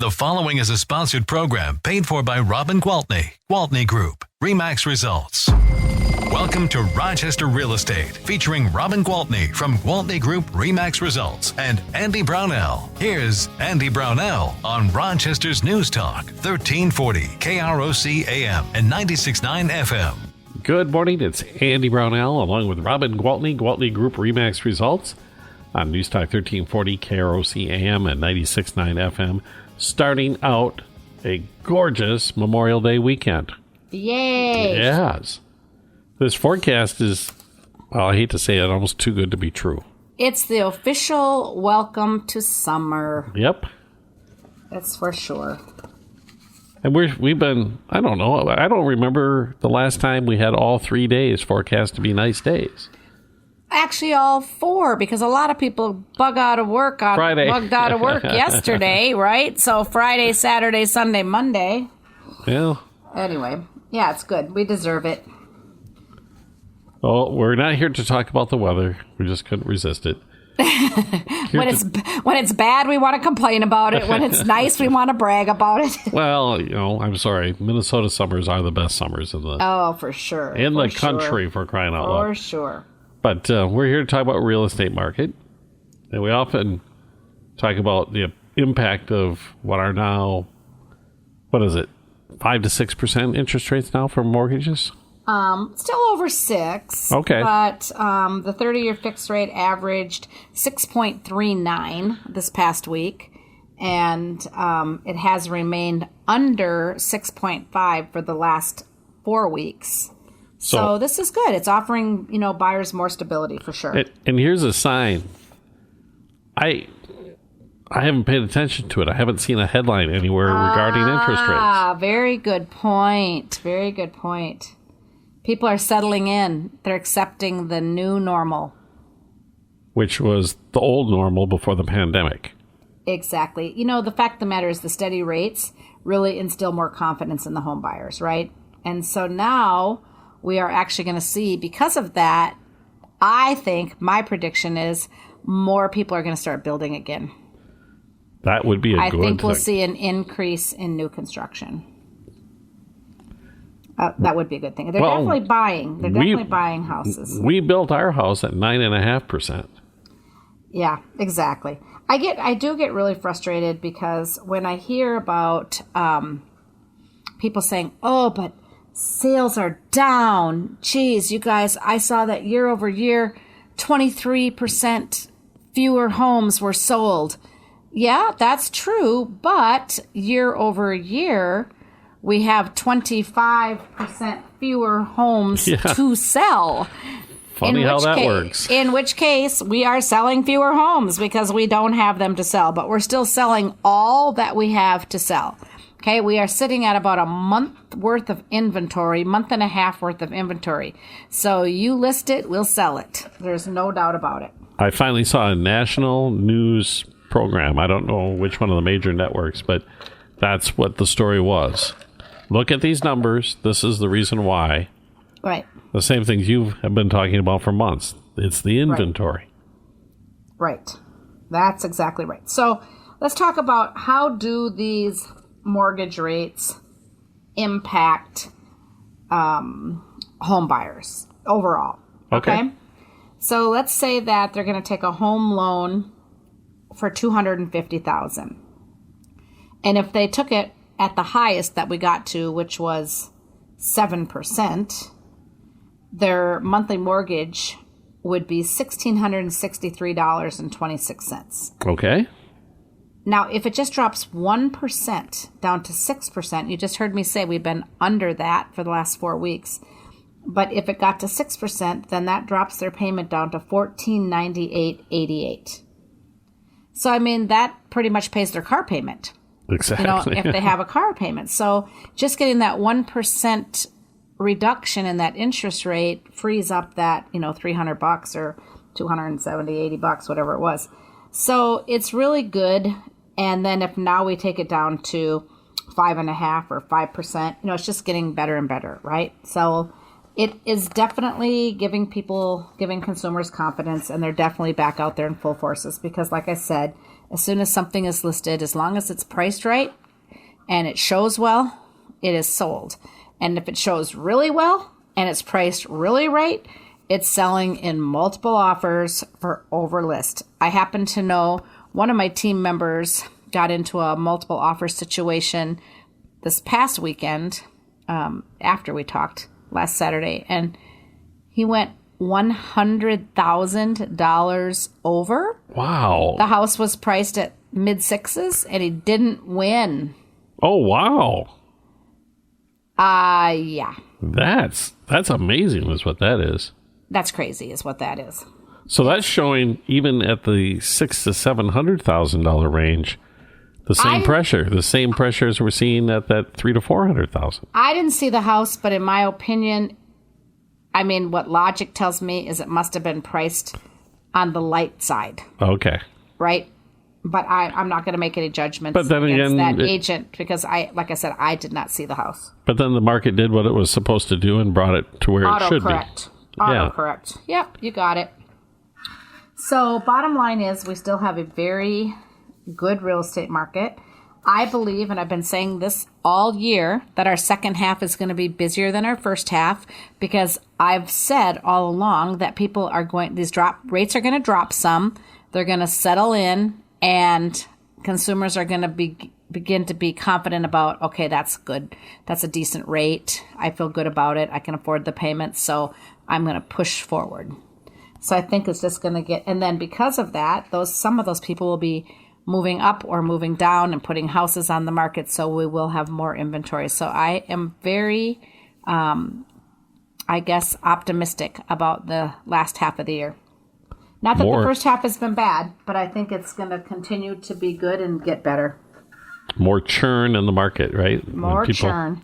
The following is a sponsored program paid for by Robin Gwaltney Group-RE Results. Welcome to Rochester Real Estate, featuring Robin Gwaltney from Gwaltney Group-RE Results and Andy Brownell. Here's Andy Brownell on Rochester's News Talk, 1340 KROC AM and 96.9 FM. Good morning, it's Andy Brownell along with Robin Gwaltney Group-RE Results on News Talk 1340 KROC AM and 96.9 FM. Starting out a gorgeous Memorial Day weekend. Yay! Yes. This forecast is, well, I hate to say it, almost too good to be true. It's the official welcome to summer. Yep. That's for sure. And we've been, I don't remember the last time we had all 3 days forecast to be nice days. Actually, all 4, because a lot of people bugged out of work yesterday, right? So Friday, Saturday, Sunday, Monday. Well. Anyway, yeah, it's good. We deserve it. Well, we're not here to talk about the weather. We just couldn't resist it. When it's bad, we want to complain about it. When it's nice, we want to brag about it. Well, I'm sorry. Minnesota summers are the best summers in the for sure. In the country, for crying out loud. For sure. But we're here to talk about real estate market. And we often talk about the impact of what are now, 5 to 6% interest rates now for mortgages? Still over 6. Okay. But the 30-year fixed rate averaged 6.39 this past week. And it has remained under 6.5 for the last 4 weeks. So this is good. It's offering, buyers more stability for sure. And here's a sign. I haven't paid attention to it. I haven't seen a headline anywhere regarding interest rates. Very good point. Very good point. People are settling in. They're accepting the new normal. Which was the old normal before the pandemic. Exactly. The fact of the matter is the steady rates really instill more confidence in the home buyers, right? And so now we are actually going to see, because of that, I think my prediction is more people are going to start building again. That would be a good thing. I think we'll see an increase in new construction. That would be a good thing. They're definitely buying. They're definitely buying houses. We built our house at 9.5%. Yeah, exactly. I do get really frustrated because when I hear about people saying, "Oh, but sales are down. Geez, you guys, I saw that year over year, 23% fewer homes were sold." Yeah, that's true. But year over year, we have 25% fewer homes to sell. Funny how that works. In which case, we are selling fewer homes because we don't have them to sell. But we're still selling all that we have to sell. Okay, we are sitting at about a month and a half worth of inventory. So you list it, we'll sell it. There's no doubt about it. I finally saw a national news program. I don't know which one of the major networks, but that's what the story was. Look at these numbers. This is the reason why. Right. The same things you have been talking about for months. It's the inventory. Right. That's exactly right. So let's talk about how do these mortgage rates impact home buyers overall. Okay. So let's say that they're going to take a home loan for $250,000, and if they took it at the highest that we got to, which was 7%, their monthly mortgage would be $1,663.26. Okay. Now, if it just drops 1% down to 6%, you just heard me say we've been under that for the last 4 weeks. But if it got to 6%, then that drops their payment down to $1,498.88. So, that pretty much pays their car payment. Exactly. If they have a car payment. So just getting that 1% reduction in that interest rate frees up that, $300 or $270, $80, whatever it was. So it's really good. And then if now we take it down to 5.5% or 5%, it's just getting better and better, right? So it is definitely giving consumers confidence, and they're definitely back out there in full forces because, like I said, As soon as something is listed, as long as it's priced right and it shows well, it is sold. And if it shows really well and it's priced really right, it's selling in multiple offers for over list. I happen to know one of my team members got into a multiple offer situation this past weekend after we talked last Saturday, and he went $100,000 over. Wow. The house was priced at mid-sixes, and he didn't win. Oh, wow. Yeah. That's amazing is what that is. That's crazy is what that is. So that's showing even at the $600,000 to $700,000 range, the same pressure as we're seeing at that $300,000 to $400,000. I didn't see the house, but in my opinion, I mean, what logic tells me is it must have been priced on the light side. Okay. Right? But I'm not going to make any judgments but then against again, that agent because, like I said, I did not see the house. But then the market did what it was supposed to do and brought it to where it should be. Autocorrect. Yep, you got it. So bottom line is we still have a very good real estate market. I believe, and I've been saying this all year, that our second half is going to be busier than our first half because I've said all along that rates are going to drop some. They're going to settle in and consumers are going to begin to be confident about, okay, that's good. That's a decent rate. I feel good about it. I can afford the payments. So I'm going to push forward. So I think it's just going to get, and then because of that, some of those people will be moving up or moving down and putting houses on the market. So we will have more inventory. So I am very, optimistic about the last half of the year. Not that the first half has been bad, but I think it's going to continue to be good and get better. More churn in the market, right? More churn.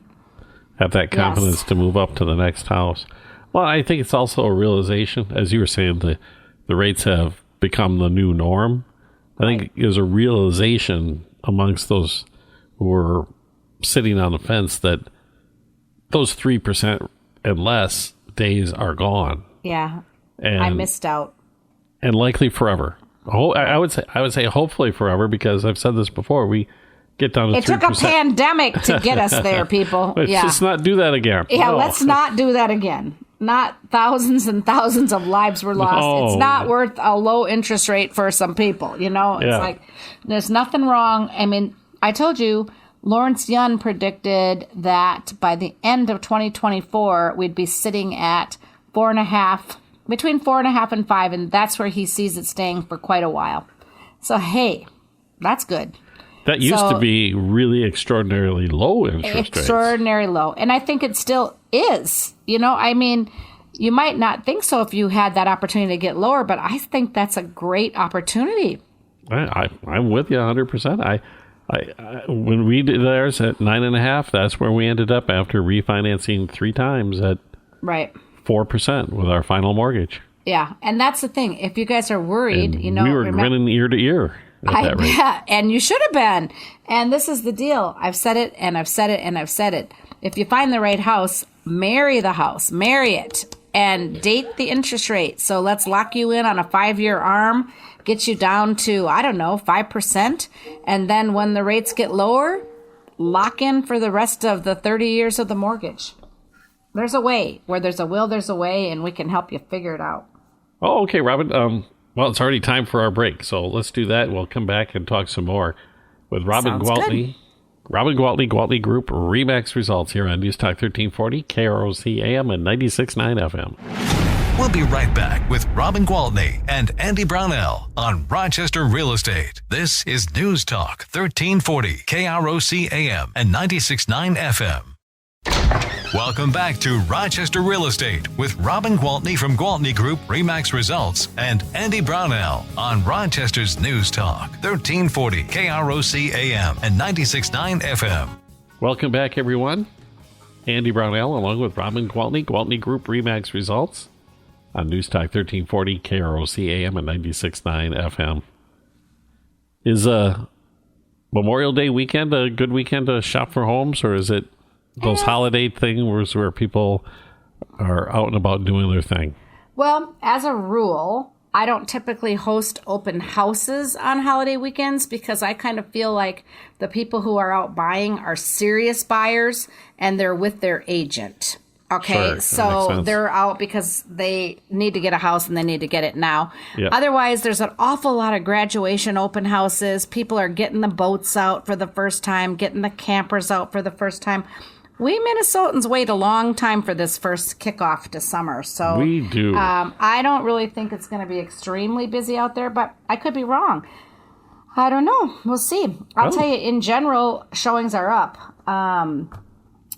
Have that confidence to move up to the next house. Well, I think it's also a realization, as you were saying, the rates have become the new norm. I think there's a realization amongst those who are sitting on the fence that those 3% and less days are gone. Yeah, I missed out. And likely forever. I would say hopefully forever, because I've said this before. We get down to 3%. It took a pandemic to get us there, people. Let's just not do that again. Yeah, let's not do that again. Not thousands and thousands of lives were lost. No. It's not worth a low interest rate for some people, It's like there's nothing wrong. I mean, I told you, Lawrence Yun predicted that by the end of 2024, we'd be sitting at between 4.5 and 5, and that's where he sees it staying for quite a while. So, hey, that's good. That used to be really extraordinarily low interest rates. Extraordinary low. And I think it still is. I mean, you might not think so if you had that opportunity to get lower, but I think that's a great opportunity. I'm with you 100%. I when we did ours at 9.5, that's where we ended up after refinancing 3 times at 4% with our final mortgage. Yeah, and that's the thing. If you guys are worried, we were grinning ear to ear. I bet, and you should have been. And this is the deal. I've said it, and I've said it, and I've said it. If you find the right house, marry the house, marry it, and date the interest rate. So let's lock you in on a 5-year ARM, get you down to, 5%. And then when the rates get lower, lock in for the rest of the 30 years of the mortgage. There's a way. Where there's a will, there's a way, and we can help you figure it out. Oh, okay, Robin. Well, it's already time for our break, so let's do that. We'll come back and talk some more with Robin Gwaltney. Good. Robin Gwaltney, Gwaltney Group, RE/MAX results here on News Talk 1340, KROC AM and 96.9 FM. We'll be right back with Robin Gwaltney and Andy Brownell on Rochester Real Estate. This is News Talk 1340, KROC AM and 96.9 FM. Welcome back to Rochester Real Estate with Robin Gwaltney from Gwaltney Group-RE/MAX Results and Andy Brownell on Rochester's News Talk 1340 KROC AM and 96.9 FM. Welcome back, everyone. Andy Brownell along with Robin Gwaltney, Gwaltney Group-RE/MAX Results on News Talk 1340 KROC AM and 96.9 FM. Is Memorial Day weekend a good weekend to shop for homes, or is it those holiday things where people are out and about doing their thing? Well, as a rule, I don't typically host open houses on holiday weekends because I kind of feel like the people who are out buying are serious buyers and they're with their agent. Okay, Sure, so they're out because they need to get a house and they need to get it now. Yep. Otherwise, there's an awful lot of graduation open houses. People are getting the boats out for the first time, getting the campers out for the first time. We Minnesotans wait a long time for this first kickoff to summer. So We do. I don't really think it's going to be extremely busy out there, but I could be wrong. I don't know. We'll see. I'll tell you, in general, showings are up.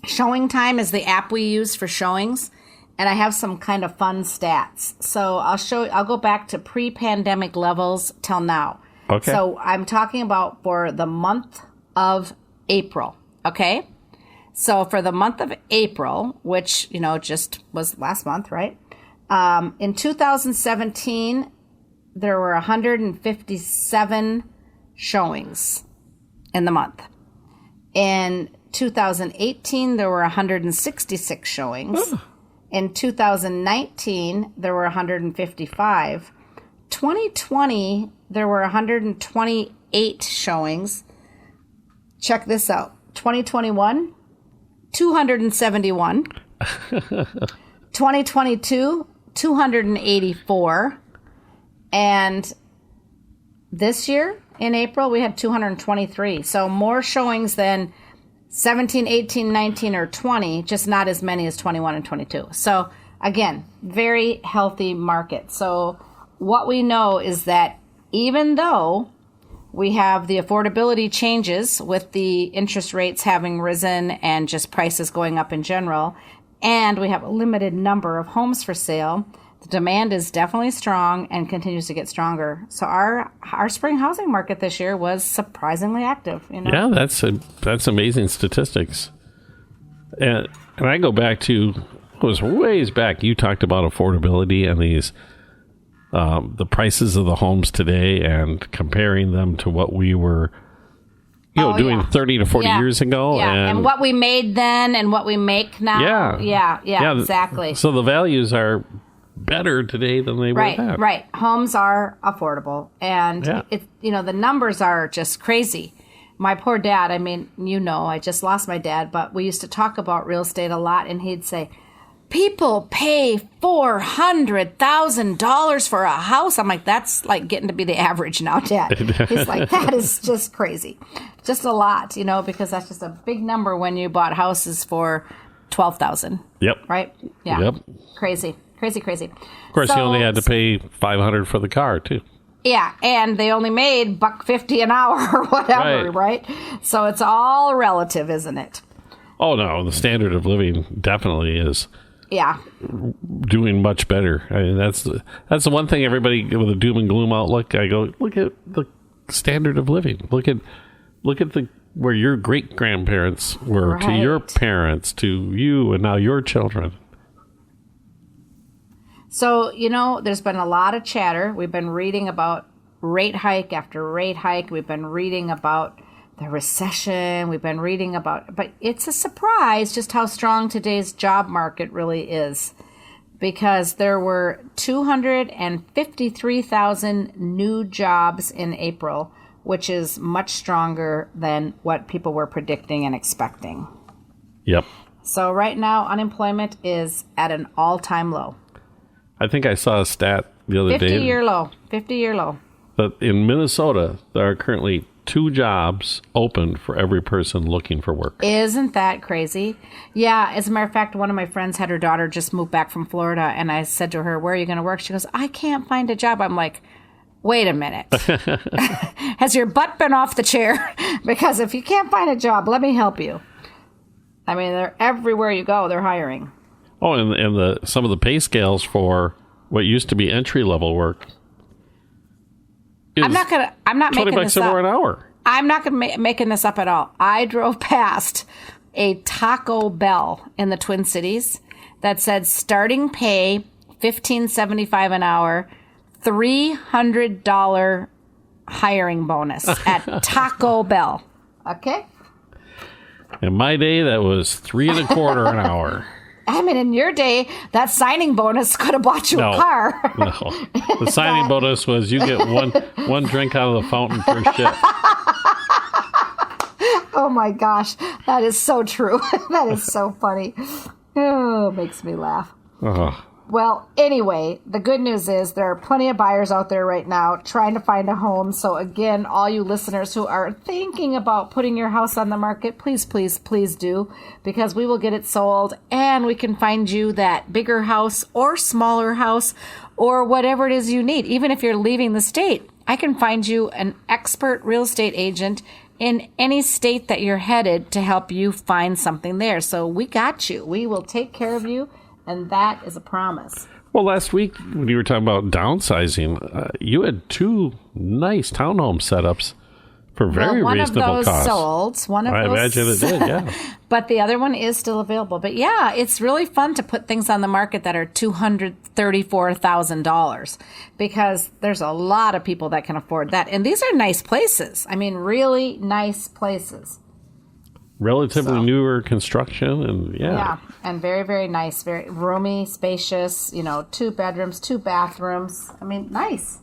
Showing Time is the app we use for showings, and I have some kind of fun stats. So I'll go back to pre-pandemic levels till now. Okay. So I'm talking about for the month of April, okay? So for the month of April, which, just was last month, right? In 2017, there were 157 showings in the month. In 2018, there were 166 showings. In 2019, there were 155. 2020, there were 128 showings. Check this out. 2021, 271. 2022, 284. And this year, in April, we had 223. So more showings than 17, 18, 19, or 20, just not as many as 21 and 22. So, again, very healthy market. So, what we know is that even though we have the affordability changes with the interest rates having risen and just prices going up in general, and we have a limited number of homes for sale, the demand is definitely strong and continues to get stronger. So our spring housing market this year was surprisingly active. Yeah, that's amazing statistics. And I go back to, it was ways back, you talked about affordability and these the prices of the homes today and comparing them to what we were doing 30 to 40 years ago. Yeah, and what we made then and what we make now. Yeah, exactly. So the values are better today than they were then. Right. Homes are affordable, and the numbers are just crazy. My poor dad, I just lost my dad, but we used to talk about real estate a lot, and he'd say, people pay $400,000 for a house. I'm like, that's like getting to be the average now, Dad. He's like, that is just crazy. Just a lot, because that's just a big number when you bought houses for $12,000. Yep. Right? Yeah. Yep. Crazy. Of course, you only had to pay $500 for the car, too. Yeah, and they only made $150 an hour or whatever, right? So it's all relative, isn't it? Oh, no. The standard of living definitely is doing much better. I mean, that's the one thing everybody with a doom and gloom outlook, I go, look at the standard of living. Look at where your great-grandparents were to your parents, to you, and now your children. So, there's been a lot of chatter. We've been reading about rate hike after rate hike. We've been reading about the recession. We've been reading about, but it's a surprise just how strong today's job market really is, because there were 253,000 new jobs in April, which is much stronger than what people were predicting and expecting. Yep. So right now, unemployment is at an all-time low. I think I saw a stat the other day. 50-year low. That in Minnesota, there are currently 2 jobs open for every person looking for work. Isn't that crazy? Yeah, as a matter of fact, one of my friends had her daughter just moved back from Florida, and I said to her, where are you going to work? She goes, I can't find a job. I'm like, wait a minute. Has your butt been off the chair? Because if you can't find a job, let me help you. I mean, they're everywhere you go, they're hiring. Oh, and some of the pay scales for what used to be entry level work. I'm not making this up. $20 an hour. I'm not making this up at all. I drove past a Taco Bell in the Twin Cities that said starting pay $15.75 an hour, $300 hiring bonus at Taco Bell. Okay. In my day, that was $3.25 an hour. I mean, in your day, that signing bonus could have bought you a car. No. The signing bonus was you get one drink out of the fountain per shift. Oh my gosh, that is so true. That is so funny. Oh, it makes me laugh. Oh. Well, anyway, the good news is there are plenty of buyers out there right now trying to find a home. So again, all you listeners who are thinking about putting your house on the market, please, please, please do, because we will get it sold and we can find you that bigger house or smaller house or whatever it is you need. Even if you're leaving the state, I can find you an expert real estate agent in any state that you're headed to help you find something there. So we got you. We will take care of you. And that is a promise. Well, last week when you were talking about downsizing, you had 2 nice townhome setups for very reasonable costs. One of those sold. I imagine it did, yeah. But the other one is still available. But yeah, it's really fun to put things on the market that are $234,000 because there's a lot of people that can afford that. And these are nice places. I mean, really nice places. Relatively newer construction, and yeah, and very, very nice, very roomy, spacious, 2 bedrooms, 2 bathrooms. I mean, nice.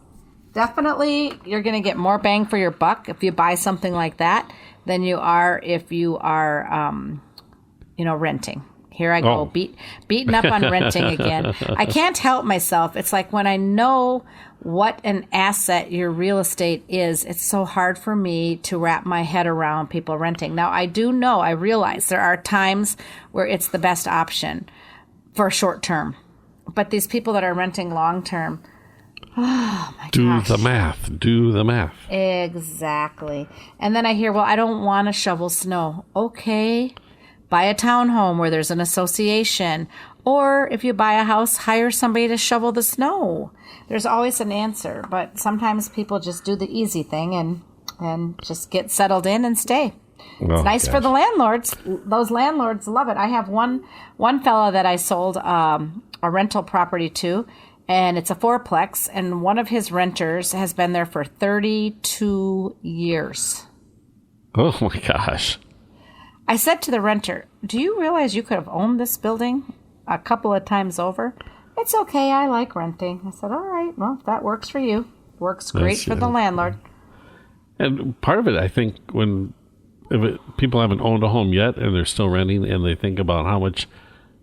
Definitely, you're going to get more bang for your buck if you buy something like that than you are if you are, renting. Here I go, beating up on renting again. I can't help myself. It's like when I know what an asset your real estate is, it's so hard for me to wrap my head around people renting. Now, I realize there are times where it's the best option for short term. But these people that are renting long term, oh my gosh. Do the math. Exactly. And then I hear, well, I don't want to shovel snow. Okay. Buy a townhome where there's an association. Or if you buy a house, hire somebody to shovel the snow. There's always an answer. But sometimes people just do the easy thing and just get settled in and stay. It's nice for the landlords. Those landlords love it. I have one fella that I sold a rental property to, and it's a 4-plex, and one of his renters has been there for 32 years. Oh, my gosh. I said to the renter, do you realize you could have owned this building a couple of times over? It's okay. I like renting. I said, all right, well, if that works for you. Works great for the landlord. And part of it, I think, people haven't owned a home yet and they're still renting and they think about how much,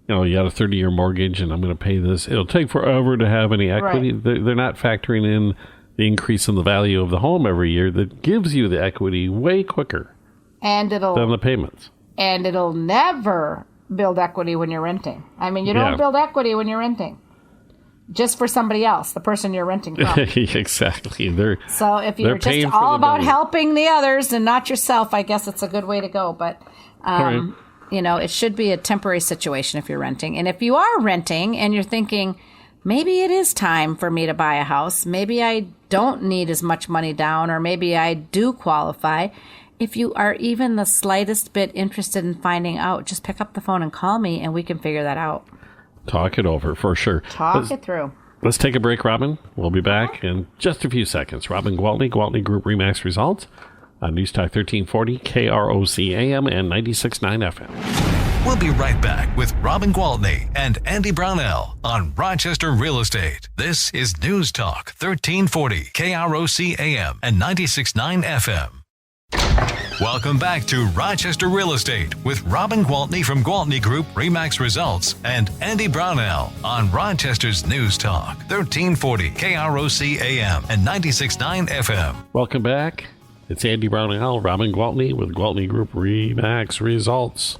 you got a 30-year mortgage and I'm going to pay this. It'll take forever to have any equity. Right. They're not factoring in the increase in the value of the home every year that gives you the equity way quicker than the payments. And it'll never build equity when you're renting. I mean, you don't build equity when you're renting. Just for somebody else, the person you're renting from. Exactly. So if you're just all about helping the others and not yourself, I guess it's a good way to go. But, it should be a temporary situation if you're renting. And if you are renting and you're thinking, maybe it is time for me to buy a house, maybe I don't need as much money down, or maybe I do qualify. If you are even the slightest bit interested in finding out, just pick up the phone and call me and we can figure that out. Talk it over for sure. Talk it through. Let's take a break, Robin. We'll be back in just a few seconds. Robin Gwaltney, Gwaltney Group RE/MAX Results on News Talk 1340, KROC AM and 96.9 FM. We'll be right back with Robin Gwaltney and Andy Brownell on Rochester Real Estate. This is News Talk 1340, KROC AM and 96.9 FM. Welcome back to Rochester Real Estate with Robin Gwaltney from Gwaltney Group RE/MAX Results and Andy Brownell on Rochester's News Talk 1340 KROC AM and 96.9 FM. Welcome back. It's Andy Brownell, Robin Gwaltney with Gwaltney Group RE/MAX Results.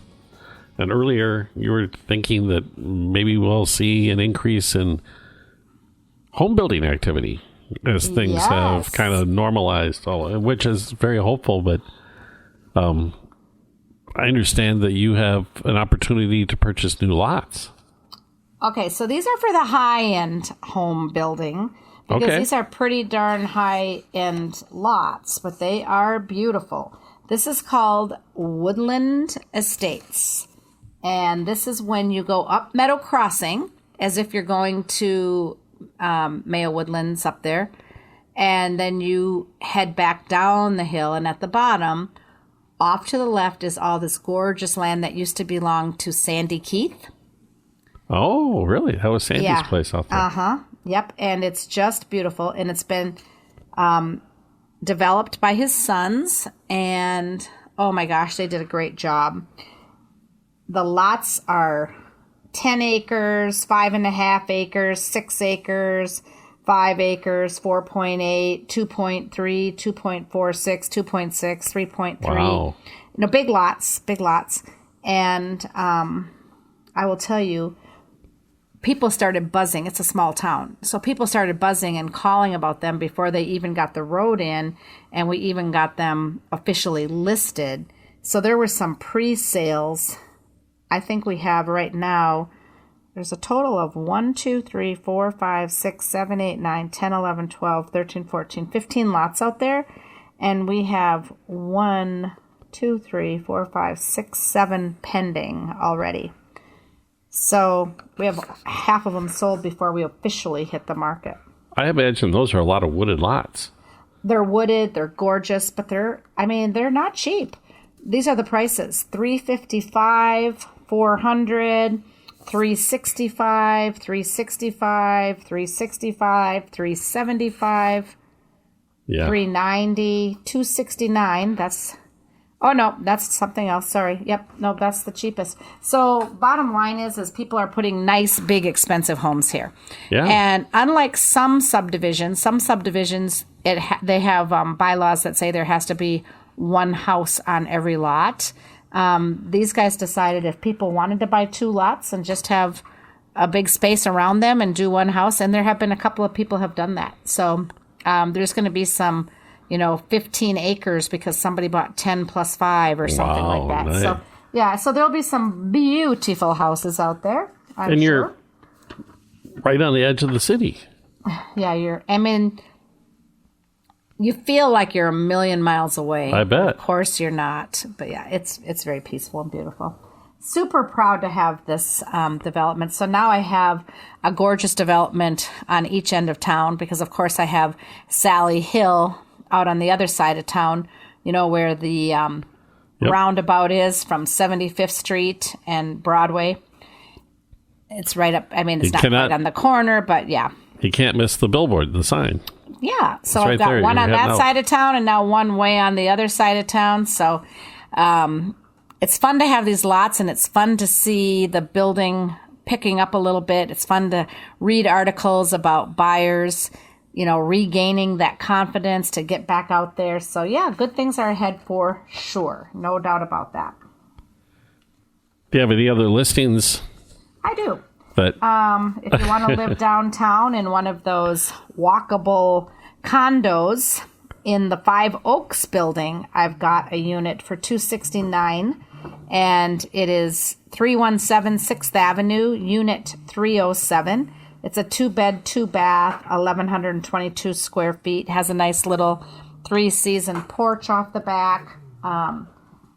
And earlier you were thinking that maybe we'll see an increase in home building activity as things have kind of normalized, which is very hopeful. But I understand that you have an opportunity to purchase new lots. Okay, so these are for the high-end home building because these are pretty darn high-end lots, but they are beautiful. This is called Woodland Estates, and this is when you go up Meadow Crossing as if you're going to Mayo Woodlands up there, and then you head back down the hill, and at the bottom, off to the left, is all this gorgeous land that used to belong to Sandy Keith. Oh, really? That was Sandy's place out there. Uh-huh. Yep. And it's just beautiful. And it's been developed by his sons. And, oh my gosh, they did a great job. The lots are 10 acres, 5.5 acres, 6 acres, 5 acres, 4.8, 2.3, 2.46, 2.6, 3.3. Wow. Big lots. And I will tell you, people started buzzing. It's a small town. So people started buzzing and calling about them before they even got the road in, and we even got them officially listed. So there were some pre-sales. I think we have right now, there's a total of 1, 2, 3, 4, 5, 6, 7, 8, 9, 10, 11, 12, 13, 14, 15 lots out there. And we have 1, 2, 3, 4, 5, 6, 7 pending already. So we have half of them sold before we officially hit the market. I imagine those are a lot of wooded lots. They're wooded, they're gorgeous, but they're not cheap. These are the prices: $355, $400, $365, $365, $365, $375, $390, $269. That's something else. Sorry. Yep. No, that's the cheapest. So bottom line is people are putting nice, big, expensive homes here. Yeah. And unlike some subdivisions, they have bylaws that say there has to be one house on every lot. These guys decided if people wanted to buy 2 lots and just have a big space around them and do one house, and there have been a couple of people have done that. So there's going to be some, 15 acres because somebody bought 10 plus 5 or something like that. Nice. So so there'll be some beautiful houses out there. I'm sure. You're right on the edge of the city. Yeah, you feel like you're a million miles away. I bet. Of course you're not. But yeah, it's very peaceful and beautiful. Super proud to have this development. So now I have a gorgeous development on each end of town because, of course, I have Sally Hill out on the other side of town, where the roundabout is from 75th Street and Broadway. It's right up. It's not right on the corner, but yeah. You can't miss the billboard, the sign. Yeah, so I've I've got one on that side of town and now one way on the other side of town. So it's fun to have these lots, and it's fun to see the building picking up a little bit. It's fun to read articles about buyers, regaining that confidence to get back out there. So yeah, good things are ahead for sure. No doubt about that. Do you have any other listings? I do. But if you want to live downtown in one of those walkable condos in the Five Oaks building, I've got a unit for $269, and it is 317 6th Avenue, Unit 307. It's a 2-bed, 2-bath, 1,122 square feet. Has a nice little 3-season porch off the back.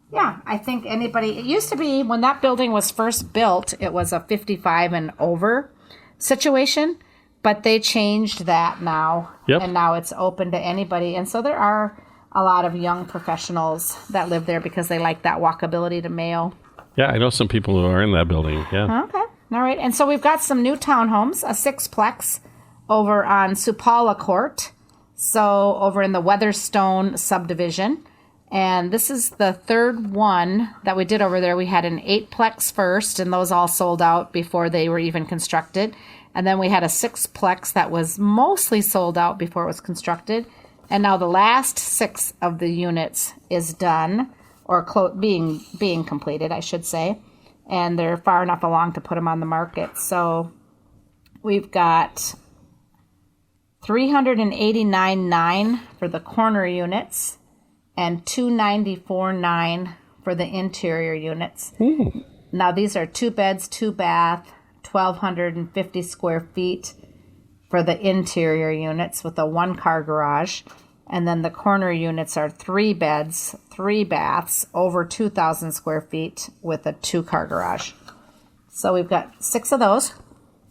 Yeah, I think it used to be when that building was first built, it was a 55 and over situation, but they changed that now. Yep. And now it's open to anybody. And so there are a lot of young professionals that live there because they like that walkability to Mayo. Yeah, I know some people who are in that building. Yeah. Okay. All right. And so we've got some new townhomes, a 6-plex over on Supala Court. So over in the Weatherstone subdivision. And this is the third one that we did over there. We had an 8-plex first, and those all sold out before they were even constructed. And then we had a 6-plex that was mostly sold out before it was constructed. And now the last 6 of the units is done, or being completed, I should say. And they're far enough along to put them on the market. So we've got $389,900 for the corner units, and $294,900 for the interior units. Ooh. Now these are 2 beds, 2 bath, 1,250 square feet for the interior units with a 1-car garage. And then the corner units are 3 beds, 3 baths, over 2,000 square feet with a 2-car garage. So we've got 6 of those.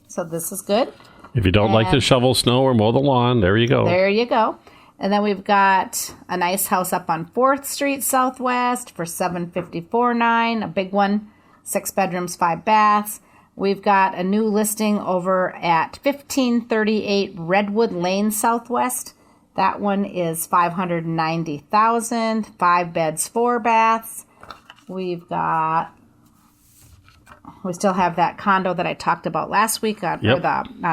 So this is good. If you don't like to shovel snow or mow the lawn, there you go. There you go. And then we've got a nice house up on 4th Street Southwest for $754,900, a big one, 6 bedrooms, 5 baths. We've got a new listing over at 1538 Redwood Lane Southwest. That one is $590,000, 5 beds, 4 baths. We still have that condo that I talked about last week on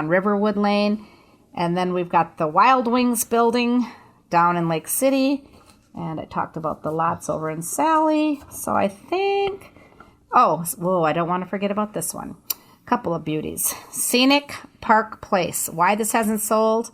Riverwood Lane. And then we've got the Wild Wings building down in Lake City. And I talked about the lots over in Sally. So I think... I don't want to forget about this one. Couple of beauties. Scenic Park Place. Why this hasn't sold,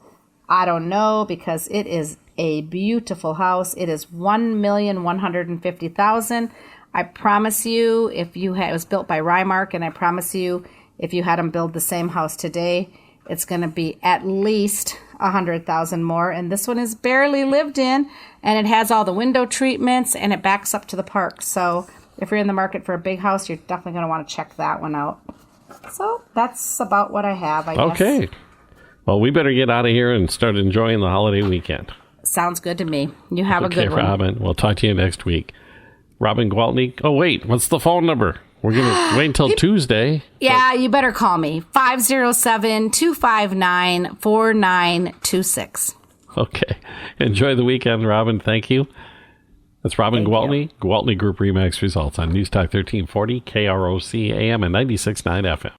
I don't know, because it is a beautiful house. It is $1,150,000. I promise you, it was built by Rymark, and I promise you, if you had them build the same house today, it's going to be at least $100,000 more. And this one is barely lived in, and it has all the window treatments, and it backs up to the park. So if you're in the market for a big house, you're definitely going to want to check that one out. So that's about what I have, I guess. Okay. Well, we better get out of here and start enjoying the holiday weekend. Sounds good to me. You have a good one. Okay, Robin. We'll talk to you next week. Robin Gwaltney. Oh, wait. What's the phone number? We're going to wait until Tuesday. Yeah, you better call me. 507-259-4926. Okay. Enjoy the weekend, Robin. Thank you. That's Robin Gwaltney, Gwaltney Group RE/MAX results on News Talk 1340, KROC AM and 96.9 FM.